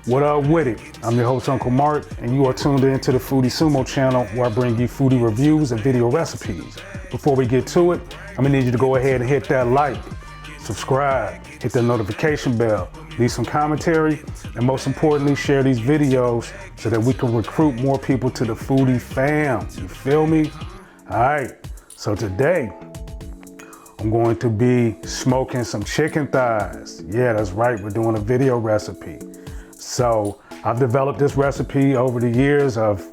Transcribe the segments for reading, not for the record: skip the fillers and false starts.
What up with it? I'm your host, Uncle Mark, and you are tuned in to the Foodie Sumo channel, where I bring you foodie reviews and video recipes. Before we get to it, I'm gonna need you to go ahead and hit that like, subscribe, hit that notification bell, leave some commentary, and most importantly, share these videos so that we can recruit more people to the foodie fam. You feel me? All right, so today, I'm going to be smoking some chicken thighs. Yeah, that's right, we're doing a video recipe. So I've developed this recipe over the years. I've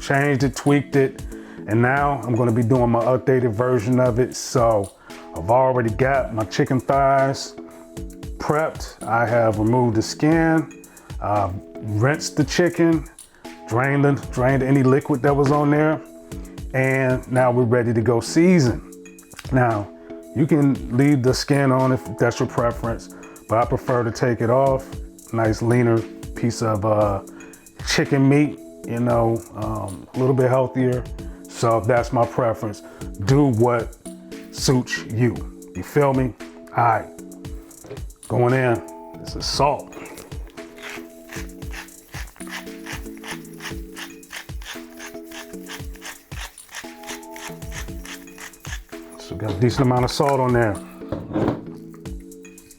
changed it, tweaked it, and now I'm gonna be doing my updated version of it. So I've already got my chicken thighs prepped. I have removed the skin, rinsed the chicken, drained any liquid that was on there, and now we're ready to go season. Now, you can leave the skin on if that's your preference, but I prefer to take it off. Nice leaner piece of chicken meat, you know, a little bit healthier. So that's my preference. Do what suits you. You feel me? All right, going in, this is salt. So got a decent amount of salt on there.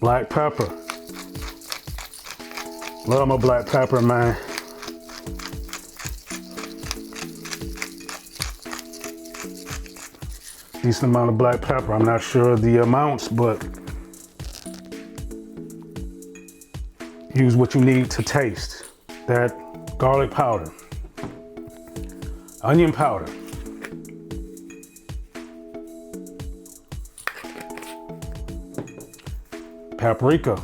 Black pepper. Love my black pepper, man. Decent amount of black pepper. I'm not sure of the amounts, but use what you need to taste. That garlic powder, onion powder, paprika,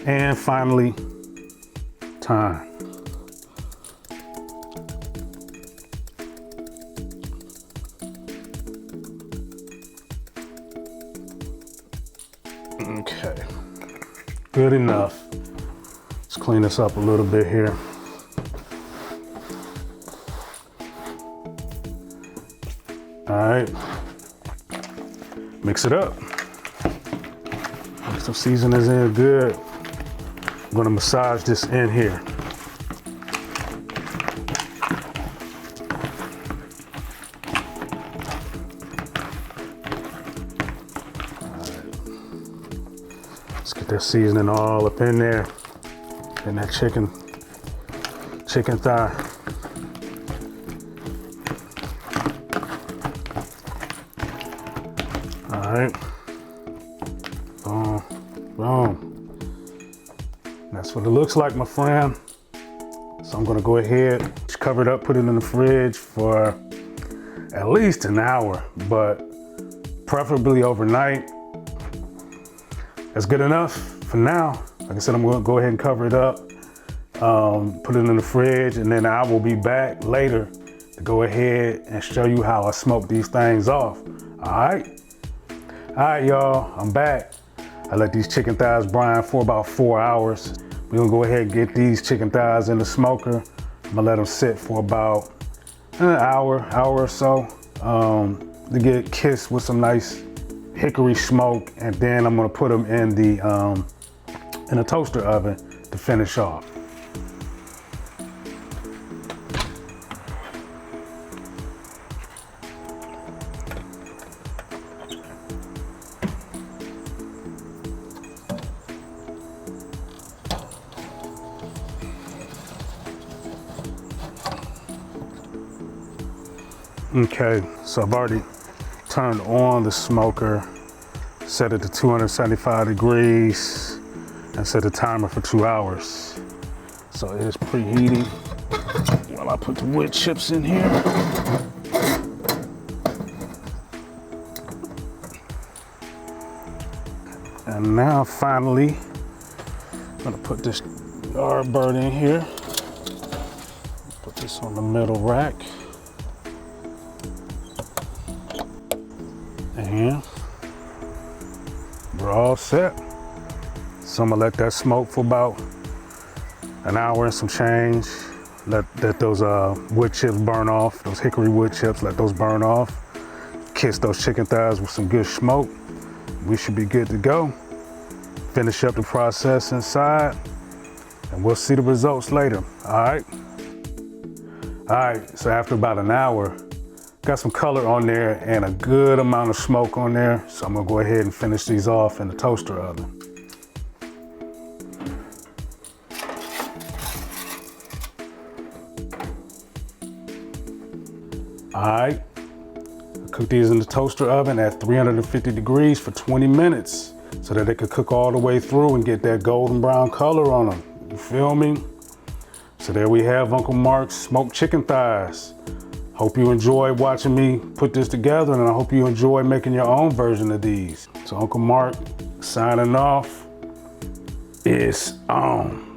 and finally, thyme. Okay, good enough. Let's clean this up a little bit here. All right, mix it up. Get some seasonings in good. I'm gonna massage this in here. Let's get that seasoning all up in there, in that chicken thigh. All right, boom, boom. That's what it looks like, my friend. So I'm gonna go ahead, cover it up, put it in the fridge for at least an hour, but preferably overnight. That's good enough for now. Like I said, I'm gonna go ahead and cover it up, put it in the fridge, and then I will be back later to go ahead and show you how I smoke these things off. All right, y'all, I'm back. I let these chicken thighs brine for about 4 hours. We're gonna go ahead and get these chicken thighs in the smoker. I'm gonna let them sit for about an hour or so to get kissed with some nice hickory smoke, and then I'm gonna put them in the toaster oven to finish off. Okay, so I've already turned on the smoker, set it to 275 degrees, and set the timer for 2 hours. So it is preheating while I put the wood chips in here. And now finally, I'm gonna put this Yardbird in here. Put this on the middle rack. And we're all set. So I'm gonna let that smoke for about an hour and some change. Let those wood chips burn off, those hickory wood chips, let those burn off. kiss those chicken thighs with some good smoke. We should be good to go. Finish up the process inside, and we'll see the results later, all right? All right, so after about an hour, got some color on there and a good amount of smoke on there. So I'm gonna go ahead and finish these off in the toaster oven. All right, cook these in the toaster oven at 350 degrees for 20 minutes so that they could cook all the way through and get that golden brown color on them. You feel me? So there we have Uncle Mark's smoked chicken thighs. Hope you enjoy watching me put this together, and I hope you enjoy making your own version of these. So Uncle Mark signing off. It's on.